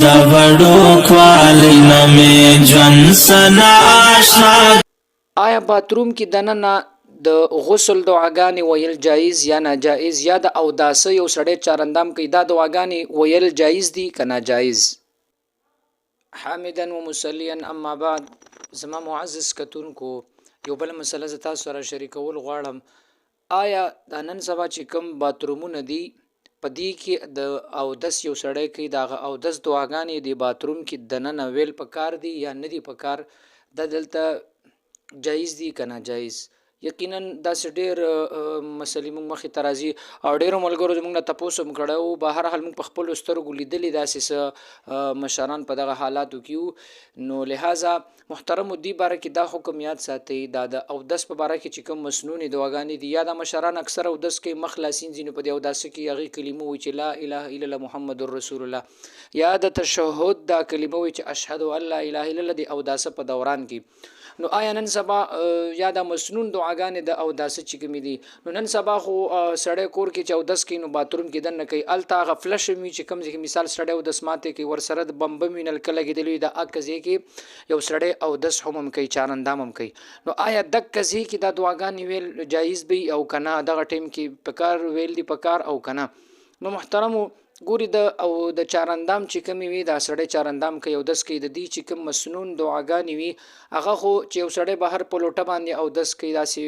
دبڑو کوالی نمی جون سنا آشنا. آیا باتروم کې دننه د غسل دعاګانې ویل جایز یا ناجایز، یا د اوداسه یو سړی چارندام کوي دا دعاګانې ویل جایز دي که ناجایز؟ حامدا و مسلیا اما بعد، زما معزز کتونکو یو بل مسله ز تاسو سره شریکول غواړم. آیا د نن سبا چې کوم باترومونه دي په دې کې د اودس یو سړی کوي دا اودس دعاګانې د باتروم کې دننه ویل پکار دي یا نه دي پکار؟ د دلته جایز دي که ناجایز؟ یقینا داسې ډېر مسلې موږ مخې ته راځي او ډېرو ملګرو زموږ نه تپوس هم کړی وو. بهر حال موږ په خپلو سترګو لیدلي داسې څه مشران په دغه حالاتو کې وو. نو لہذا محترمو دې باره کې دا حکم یاد ساتئ، دا د اودس په باره کې چې کوم مسنونې دعاګانې دي یا د مشران اکثر اودس کوي مخ خلاصین ځي، نو په دې اوداسه کې هغې کلمه وایي چې لا اله الا الله محمد رسول الله، یا د تشهد دا کلمه وایي چې اشهد ان لا اله الا الله د اوداسه په دوران کې. نو آیا نن سبا یا د مسنون دعاګانې د اوداسه چې کومې دي، نو نن سبا خو سړی کور کې چې اودس کوي نو باتروم کې دننه کوي، هلته هغه فلش وي چې کوم ځای کې مثال سړی اودس ماتې کوي ورسره د بمبم وي نلکه لګېدلی وي، د هغه ځای کې یو سړی اودس هم کوي چارندام هم کوي. نو آیا دغه ځای کې دا دعاګانې ویل جایز وي او که نه؟ دغه ټایم کې پکار ویل دي پکار او که نه؟ نو محترمو ګوري د چارندام چې کومې وي دا سړی چارندام کوي اودس کوي، د دې چې کوم مسنون دعاګانې وي هغه خو چې یو سړی بهر په لوټه باندې اودس کوي داسې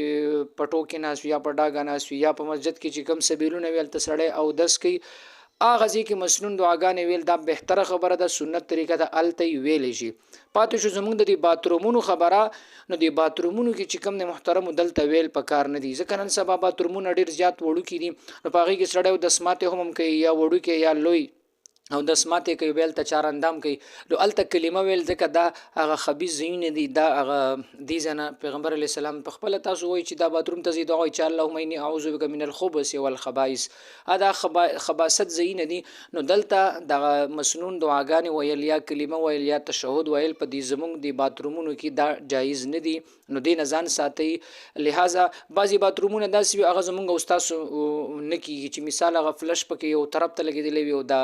په ټو کې ناست وي یا په ډاګه ناست وي یا په مسجد کې چې کوم سبیلونه وي هلته سړی اودس کوي، هغه ځای کې مسنون دعاګانې ویل دا بهتره خبره ده، سنت طریقه ده، هلته یې ویلی شي. پاتې شو زموږ د دې باترومونو خبره. نو د باترومونو کې چې کوم د محترمو دلته ویل پکار نه دي، ځکه نن سبا باترومونه ډېر زیات وړوکي دي، نو په هغې کې سړی اودس ماتې هم کوي یا وړوکی یا لوی اودس ماتې کوي ویل ته چارندام کوي. نو هلته کلمه ویل ځکه دا هغه خبیث ځایونه دي، دا هغه دې ځای نه پیغمبر علیه السلام په خپله تاسو وایي چې دا باتروم ته ځي دعا وایي چې اللهم انی اعوذ بک من الخبث والخبائث، دا خباثت ځایونه دي. نو دلته دغه مسنون دعاګانې ویل یا کلمه ویل یا تشهد ویل په دې زموږ د باترومونو کې دا جایز نه دي، نو دې نه ځان ساتئ. لہذا بعضې باترومونه داسې وي هغه زموږ او ستاسو نه کېږي چې مثال هغه فلش پکې یو طرف ته لګېدلی وي او دا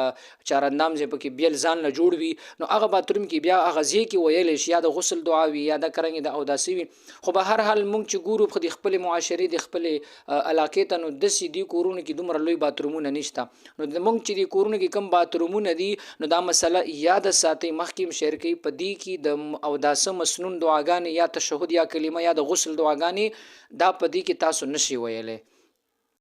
چارندام ځای پکې بیل ځان نه جوړ وي، نو هغه باتروم کې بیا هغه ځای کې ویلی شي یا د غسل دعا وي یا د کرنګې د اوداسې وي. خو به هر حال موږ چې ګورو د خپلې معاشرې د خپلې علاقې ته، نو داسې دې کورونو کې دومره لوی باترومونه نشته. نو موږ چې دې کورونو کې کم باترومونه دي نو دا مسله یاد ساتئ، مخکې هم شیر کوي په دې کې د اوداسه مسنون دعاګانې یا تشهد یا کلمه یا د غسل دعاګانې دا په دې کې تاسو نشئ ویلی.